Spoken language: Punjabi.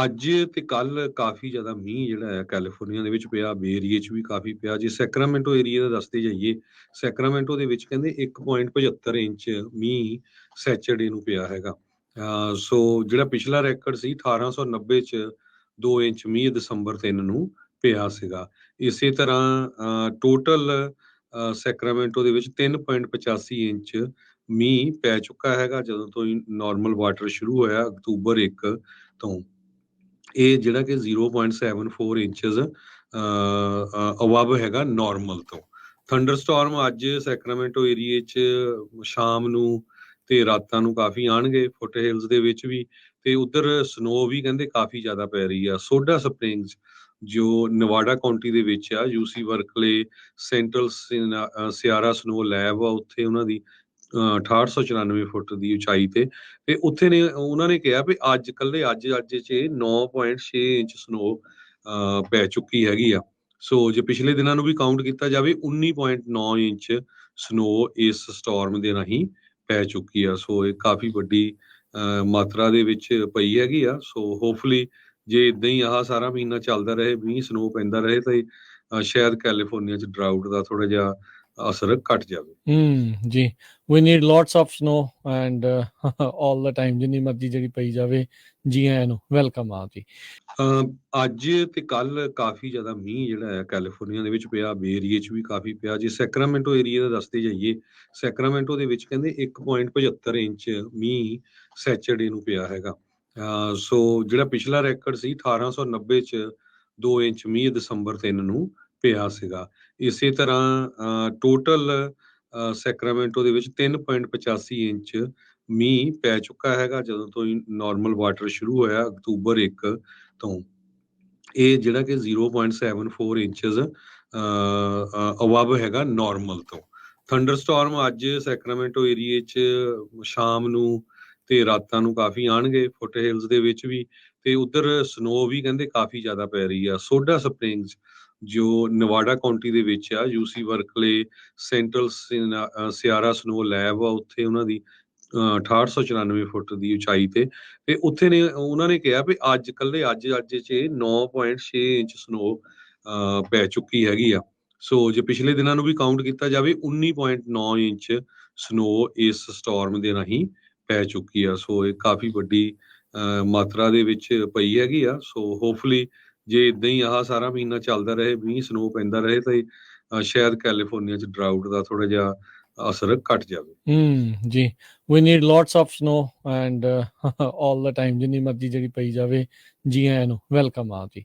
ਅੱਜ ਤੇ ਕੱਲ੍ਹ ਕਾਫੀ ਜ਼ਿਆਦਾ ਮੀਂਹ ਜਿਹੜਾ ਹੈ ਕੈਲੀਫੋਰਨੀਆ ਦੇ ਵਿੱਚ ਪਿਆ, ਬੇ ਏਰੀਏ 'ਚ ਵੀ ਕਾਫੀ ਪਿਆ। ਜੇ ਸੈਕਰਾਮੈਂਟੋ ਏਰੀਏ ਦਾ ਦੱਸਦੇ ਜਾਈਏ, ਸੈਕਰਾਮੈਂਟੋ ਦੇ ਵਿੱਚ ਕਹਿੰਦੇ 1.75 ਇੰਚ ਮੀਂਹ ਸੈਚਰਡੇ ਨੂੰ ਪਿਆ ਹੈਗਾ। ਸੋ ਜਿਹੜਾ ਪਿਛਲਾ ਰੈਕਡ ਸੀ 1890 'ਚ 2 ਇੰਚ ਮੀਂਹ ਦਸੰਬਰ 3 ਨੂੰ ਪਿਆ ਸੀਗਾ। ਇਸੇ ਤਰ੍ਹਾਂ ਟੋਟਲ ਸੈਕਰਾਮੈਂਟੋ ਦੇ ਵਿੱਚ 3.85 ਇੰਚ ਮੀਂਹ ਪੈ ਚੁੱਕਾ ਹੈਗਾ ਜਦੋਂ ਤੋਂ ਨਾਰਮਲ ਵਾਟਰ ਸ਼ੁਰੂ ਹੋਇਆ ਅਕਤੂਬਰ 1 ਤੋਂ। ਇਹ ਜਿਹੜਾ ਕਿ 0.74 ਇੰਚਸ ਅਬਵ ਹੈਗਾ ਨਾਰਮਲ ਤੋਂ। ਥੰਡਰਸਟਾਰਮ ਅੱਜ ਸੈਕਰਾਮੈਂਟੋ ਏਰੀਏ 'ਚ ਸ਼ਾਮ ਨੂੰ ਤੇ ਰਾਤਾਂ ਨੂੰ ਕਾਫੀ ਆਣਗੇ, ਫੁੱਟ ਹਿਲਸ ਦੇ ਵਿੱਚ ਵੀ। ਤੇ ਉਧਰ ਸਨੋ ਵੀ ਕਹਿੰਦੇ ਕਾਫੀ ਜ਼ਿਆਦਾ ਪੈ ਰਹੀ ਆ। ਸੋਡਾ ਸਪ੍ਰਿੰਗਸ ਜੋ ਨਵਾਡਾ ਕਾਉਂਟੀ ਦੇ ਵਿੱਚ ਆ, UC Berkeley central Sierra snow lab ਆ, ਉੱਥੇ ਉਹਨਾਂ ਦੀ 6894 ਫੁੱਟ ਦੀ ਉਚਾਈ ਤੇ ਉੱਥੇ ਨੇ ਉਹਨਾਂ ਨੇ ਕਿਹਾ ਵੀ ਅੱਜ ਕੱਲੇ ਅੱਜ 'ਚ 9.6 ਇੰਚ ਸਨੋ ਪੈ ਚੁੱਕੀ ਹੈਗੀ ਆ। ਸੋ ਜੇ ਪਿਛਲੇ ਦਿਨਾਂ ਨੂੰ ਵੀ ਕਾਊਂਟ ਕੀਤਾ ਜਾਵੇ 19.9 ਇੰਚ ਸਨੋ ਇਸ ਸਟਾਰਮ ਦੇ ਰਾਹੀਂ ਪੈ ਚੁੱਕੀ ਆ। ਸੋ ਇਹ ਕਾਫੀ ਵੱਡੀ ਮਾਤਰਾ ਦੇ ਵਿੱਚ ਪਈ ਹੈਗੀ ਆ। ਸੋ ਹੋਪਫੁਲੀ ਜੇ ਇਦਾਂ ਹੀ ਆਹ ਸਾਰਾ ਮਹੀਨਾ ਚੱਲਦਾ ਰਹੇ, ਮੀਂਹ ਸਨੋ ਪੈਂਦਾ ਰਹੇ, ਤਾਂ ਸ਼ਾਇਦ ਕੈਲੀਫੋਰਨੀਆ 'ਚ ਡਰਾਊਟ ਦਾ ਥੋੜਾ ਜਿਹਾ ਅਸਰ ਘਟ ਜਾਵੇ। ਜੀ we need lots of snow and all ਦਾ ਟਾਈਮ, ਜਿੰਨੀ ਮਰਜ਼ੀ ਜਿਹੜੀ ਪਈ ਜਾਵੇ। ਜੀ ਆਇਆਂ ਨੂੰ, ਵੈਲਕਮ ਆ ਜੀ। ਅੱਜ ਤੇ ਕੱਲ੍ਹ ਕਾਫੀ ਜ਼ਿਆਦਾ ਮੀਂਹ ਜਿਹੜਾ ਹੈ ਕੈਲੀਫੋਰਨੀਆ ਦੇ ਵਿੱਚ ਪਿਆ, ਬੇ ਏਰੀਏ 'ਚ ਵੀ ਕਾਫੀ ਪਿਆ। ਜੇ ਸੈਕਰਾਮੈਂਟੋ ਏਰੀਏ ਦਾ ਦੱਸਦੇ ਜਾਈਏ, ਸੈਕਰਾਮੈਂਟੋ ਦੇ ਵਿੱਚ ਕਹਿੰਦੇ 1.75 ਇੰਚ ਮੀਂਹ ਸੈਚਰਡੇ ਨੂੰ ਪਿਆ ਹੈਗਾ। ਸੋ ਜਿਹੜਾ ਪਿਛਲਾ ਰੈਕਡ ਸੀ 1890 'ਚ 2 ਇੰਚ ਮੀਂਹ ਦਸੰਬਰ 3 ਨੂੰ ਪਿਆ ਸੀਗਾ। ਇਸੇ ਤਰ੍ਹਾਂ ਟੋਟਲ ਸੈਕਰਾਮੈਂਟੋ ਦੇ ਵਿੱਚ 3.85 ਇੰਚ ਮੀਂਹ ਪੈ ਚੁੱਕਾ ਹੈਗਾ ਜਦੋਂ ਤੋਂ ਨਾਰਮਲ ਵਾਟਰ ਸ਼ੁਰੂ ਹੋਇਆ ਅਕਤੂਬਰ 1 ਤੋਂ। ਇਹ ਜਿਹੜਾ ਕਿ 0.74 ਇੰਚਸ ਅਬਵ ਹੈਗਾ ਨਾਰਮਲ ਤੋਂ। ਥੰਡਰਸਟਾਰਮ ਅੱਜ ਸੈਕਰਾਮੈਂਟੋ ਏਰੀਏ 'ਚ ਸ਼ਾਮ ਨੂੰ ਤੇ ਰਾਤਾਂ ਨੂੰ ਕਾਫੀ ਆਣਗੇ, ਫੁੱਟ ਹਿਲਸ ਦੇ ਵਿੱਚ ਵੀ। ਤੇ ਉਧਰ ਸਨੋ ਵੀ ਕਹਿੰਦੇ ਕਾਫੀ ਜ਼ਿਆਦਾ ਪੈ ਰਹੀ ਆ। ਸੋਡਾ ਸਪ੍ਰਿੰਗਸ ਜੋ ਨਵਾਡਾ ਕਾਉਂਟੀ ਦੇ ਵਿੱਚ ਆ, UC Berkeley central Sierra snow lab ਆ, ਉੱਥੇ ਉਹਨਾਂ ਦੀ 6894 ਫੁੱਟ ਦੀ ਉਚਾਈ ਤੇ ਉੱਥੇ ਨੇ ਉਹਨਾਂ ਨੇ ਕਿਹਾ ਵੀ ਅੱਜ ਕੱਲੇ ਅੱਜ 'ਚ 9.6 ਇੰਚ ਸਨੋ ਪੈ ਚੁੱਕੀ ਹੈਗੀ ਆ। ਸੋ ਜੇ ਪਿਛਲੇ ਦਿਨਾਂ ਨੂੰ ਵੀ ਕਾਊਂਟ ਕੀਤਾ ਜਾਵੇ 19.9 ਇੰਚ ਸਨੋ ਇਸ ਸਟਾਰਮ ਦੇ ਰਾਹੀਂ ਪੈ ਚੁੱਕੀ ਆ। ਸੋ ਇਹ ਕਾਫੀ ਵੱਡੀ ਮਾਤਰਾ ਦੇ ਵਿੱਚ ਪਈ ਹੈਗੀ ਆ। ਸੋ ਹੋਪਫੁਲੀ ਜੇ ਇਦਾਂ ਹੀ ਆਹ ਸਾਰਾ ਮਹੀਨਾ ਚੱਲਦਾ ਰਹੇ, ਮੀਂਹ ਸਨੋ ਪੈਂਦਾ ਰਹੇ, ਤਾਂ ਸ਼ਾਇਦ ਕੈਲੀਫੋਰਨੀਆ 'ਚ ਡਰਾਊਟ ਦਾ ਥੋੜਾ ਜਿਹਾ ਅਸਰ ਘਟ ਜਾਵੇ। ਜੀ we need lots of snow and all ਦਾ ਟਾਈਮ, ਜਿੰਨੀ ਮਰਜ਼ੀ ਜਿਹੜੀ ਪਈ ਜਾਵੇ। ਜੀ ਆਇਆਂ ਨੂੰ, ਵੈਲਕਮ ਆ ਜੀ।